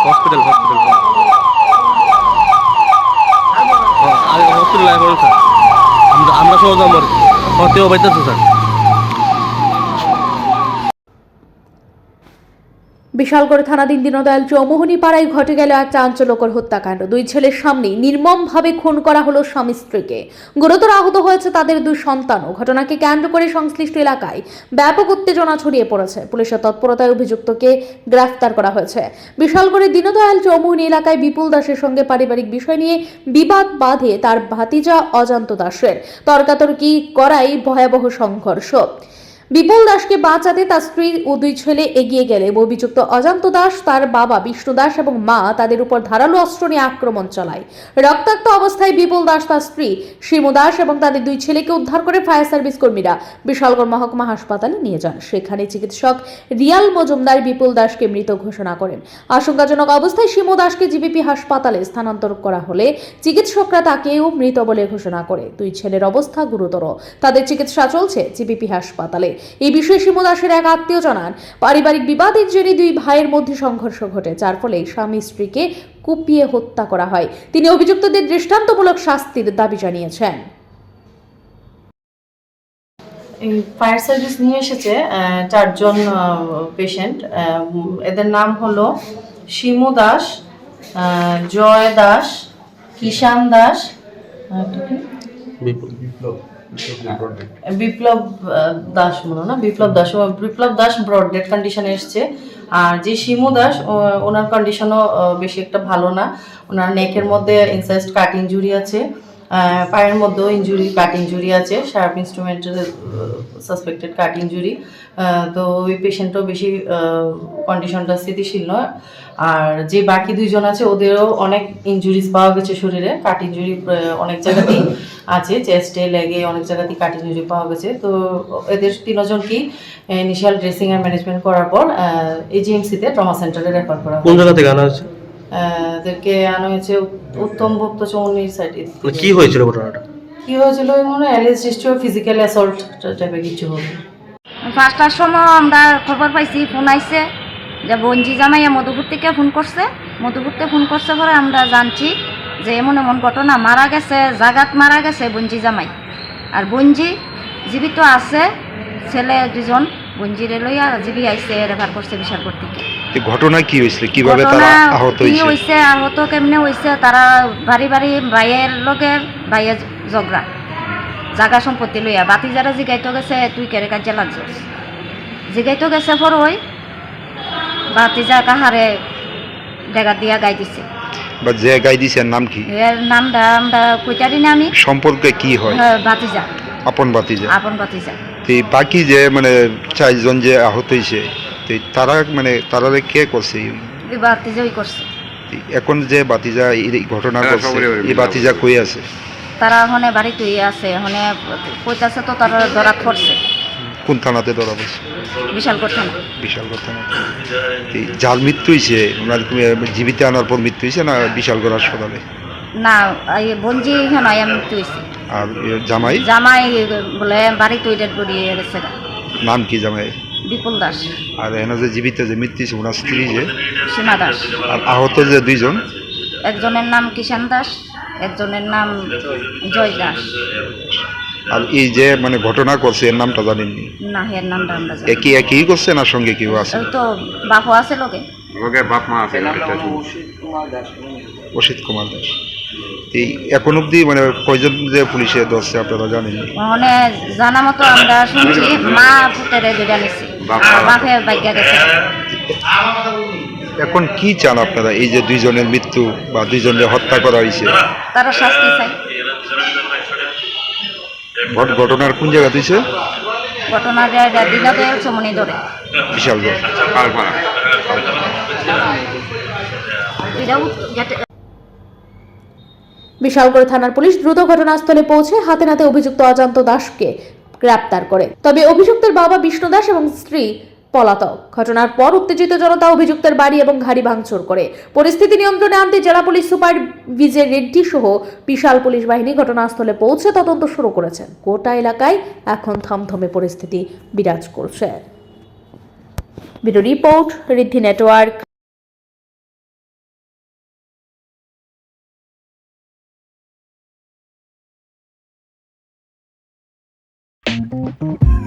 Hospital hospital आगे hospital आए पड़े सर আমরা সহ যাবো আর কি হতেও পাইতেছে স্যার। বিশালগড় থানাধীন দীনদয়াল চৌমুহনী পাড়ায় ঘটে গেল এক চাঞ্চল্যকর হত্যাকাণ্ড। দুই ছেলের সামনে নির্মমভাবে খুন করা হলো স্বামী স্ত্রীকে। গুরুতর আহত হয়েছে তাদের দুই সন্তানও। ঘটনাকে কেন্দ্র করে সংশ্লিষ্ট এলাকায় ব্যাপক উত্তেজনা ছড়িয়ে পড়েছে। পুলিশের তৎপরতায় অভিযুক্তকে গ্রেফতার করা হয়েছে। বিশালগড়ের দীনদয়াল চৌমুহনী এলাকায় বিপুল দাসের সঙ্গে পারিবারিক বিষয় নিয়ে বিবাদ বাধে তার ভাতিজা অজান্ত দাসের। তর্কাতর্কি করাই ভয়াবহ সংঘর্ষ। বিপুল দাসকে বাঁচাতে তার স্ত্রী ও দুই ছেলে এগিয়ে গেলে অভিযুক্ত অজান্ত দাস, তার বাবা বিষ্ণু দাস এবং মা তাদের উপর ধারালো অস্ত্র নিয়ে আক্রমণ চালায়। রক্তাক্ত অবস্থায় বিপুল দাস, তার স্ত্রী শিমু দাস এবং তাদের দুই ছেলেকে উদ্ধার করে ফায়ার সার্ভিস কর্মীরা বিশালগড় মহকুমা হাসপাতালে নিয়ে যান। সেখানে চিকিৎসক রিয়াল মজুমদার বিপুল দাসকে মৃত ঘোষণা করেন। আশঙ্কাজনক অবস্থায় শিমু দাসকে জিবিপি হাসপাতালে স্থানান্তর করা হলে চিকিৎসকরা তাকেও মৃত বলে ঘোষণা করে। দুই ছেলের অবস্থা গুরুতর, তাদের চিকিৎসা চলছে জিবিপি হাসপাতালে। এই বিষয়ে শিমু দাসের এক আত্মীয় জানান, পারিবারিক বিবাদের জেরে দুই ভাইয়ের মধ্যে সংঘর্ষ ঘটে, যার ফলে স্বামী স্ত্রীকে কুপিয়ে হত্যা করা হয়। তিনি অভিযুক্তদের দৃষ্টান্তমূলক শাস্তির দাবি জানিয়েছেন। ফায়ার সার্ভিস নিয়ে এসেছে 4 জন পেশেন্ট। এদের নাম হলো শিমু দাস, জয় দাস, কিষান দাস, বিপ্লব দাস মনে না বিপ্লব দাস ব্রড ডেড কন্ডিশনে এসছে। আর যে শিমু দাস, ওনার কন্ডিশনও বেশি একটা ভালো না। ওনার নেকের মধ্যে ইনসাইস্ট কাট ইঞ্জুরি আছে, পায়ের মধ্যেও কাট ইঞ্জুরি আছে, শার্প ইনস্ট্রুমেন্টের সাসপেক্টেড কাট ইঞ্জুরি। তো ওই পেশেন্টও বেশি কন্ডিশনটা স্থিতিশীল নয়। আর যে বাকি দুইজন আছে ওদেরও অনেক ইঞ্জুরিজ পাওয়া গেছে শরীরে, কাট ইঞ্জুরি অনেক জায়গাতেই আছে, চেস্টে লেগে অনেক জায়গাতেই কাট ইঞ্জুরি পাওয়া গেছে। তো এদের 3 জনকেই ইনিশিয়াল ড্রেসিং আর ম্যানেজমেন্ট করার পর এজিএমসিতে ট্রমা সেন্টারে রেফার করা হয়। কোন জায়গা থেকে আনা হয়েছে? এদেরকে আনা হয়েছে উত্তম ভক্ত চৌমুহনীর সাইডে। কি হয়েছিল ঘটনাটা? কি হয়েছিল মনে অ্যালিজ হিস্ট্রি অফ ফিজিক্যাল অ্যাসল্ট টাইপের কিছু হবে। 5টার সময় আমরা খবর পাইছি, ফোন আইছে যে বঞ্জি জামাইয়া মধুপুর থেকে ফোন করছে। মধুপুরতে ফোন করছে পরে আমরা জানছি যে এমন এমন ঘটনা, মারা গেছে, জাগাত মারা গেছে বঞ্জি জামাই। আর বঞ্জি জীবিত আছে, ছেলে 2 জন। বঞ্জিরে লইয়া জীবি আইছে, রেফার করছে বিশালগড় থেকে। ঘটনা কি হয়েছে, কিভাবে তারা আহত হয়েছে? আহত কেমনে হয়েছে, তারা বাড়ি ভাইয়ের লগে ভাইয়ের ঝগড়া, জাগা সম্পত্তি লইয়া। বাতি যারা জিগাইতে গেছে তুই কেরে কাজে লাগছিস, জিগাইতে গেছে পর ওই বাতি যা কাহারে ডেগা দিয়া গাই দিছে। বা যে গাই দিছে নাম কি? এর নামটা আমরা কইতারি না। আমি সম্পর্কে কি হয়? বাতিজা, আপন বাতিজা। আপন বাতিজা। বাকি যে মানে 4 জন যে আহত হয়েছে, তারা মানে তারা কে করছে? বাতিজাই করছে। এখন যে বাতিজা এই ঘটনা করছে, এই বাতিজা কই আছে? তারা ওখানে বাড়িতে আছে, ওখানে কইতাছে তো তারা ধরা পড়ছে। কোন থানাতে ধরা পড়ছে? বিশালগড় থানা। বিশালগড় থানা। যার মৃত্যু হয়েছে ওনার জীবিত আনার পর মৃত্যু হয়েছে না বিশালগড় হাসপাতালে? না, এই বঞ্জি এখানে মৃত্যু হয়েছে। আর জামাই? জামাই বলে বাড়িতে ডেড বডি গেছে। নাম কি জামাই? বিপুল দাস। আর এনে যে জীবিত যে মৃত্যু হয়েছে ওনার স্ত্রী যে সীমা দাস। আর আহত যে 2 জন, একজনের নাম কিষান দাস, একজনের নাম জয় দাস। আর এই যে মানে ঘটনা করছে এর নামটা জানেননি? না, এর নামটা আমরা জানি। একই করছে না সঙ্গে কেউ আছে? ওই তো বাপও আছে লগে বাপ মা আছে। অসিত কুমার দাস। এই এখন অব্দি মানে কয়জন যে পুলিশে ধরছে আপনারা জানেননি? মানে জানা মতো আমরা শুনছি মা পুতেরে দুইটা নিছি, বাপে বাইকা গেছে। এখন কি চান আপনারা এই যে 2 জনের মৃত্যু বা 2 জনের হত্যা করা হয়েছে? তারা শাস্তি চাই। ঘটনার কোন জায়গা হয়েছে? ঘটনার দীনদয়াল চৌমুহনী ধরে বিশালগড়। বিশালগড় থানার পুলিশ দ্রুত ঘটনাস্থলে পৌঁছে হাতে নাতে অভিযুক্ত অজান্ত দাসকে গ্রেপ্তার করে। তবে অভিযুক্তের বাবা বিষ্ণু দাস এবং স্ত্রী পলাতক। ঘটনার পর উত্তেজিত জনতা অভিযুক্তের বাড়ি এবং গাড়ি ভাঙচুর করে। পরিস্থিতি নিয়ন্ত্রণে আনতে জেলা পুলিশ সুপার বিজয় রেড্ডি সহ বিশাল পুলিশ বাহিনী ঘটনাস্থলে পৌঁছে তদন্ত শুরু করেছেন। গোটা এলাকায় এখন থমথমে পরিস্থিতি বিরাজ করছে। ব্যুরো রিপোর্ট, ঋদ্ধি নেটওয়ার্ক। রিপোর্ট।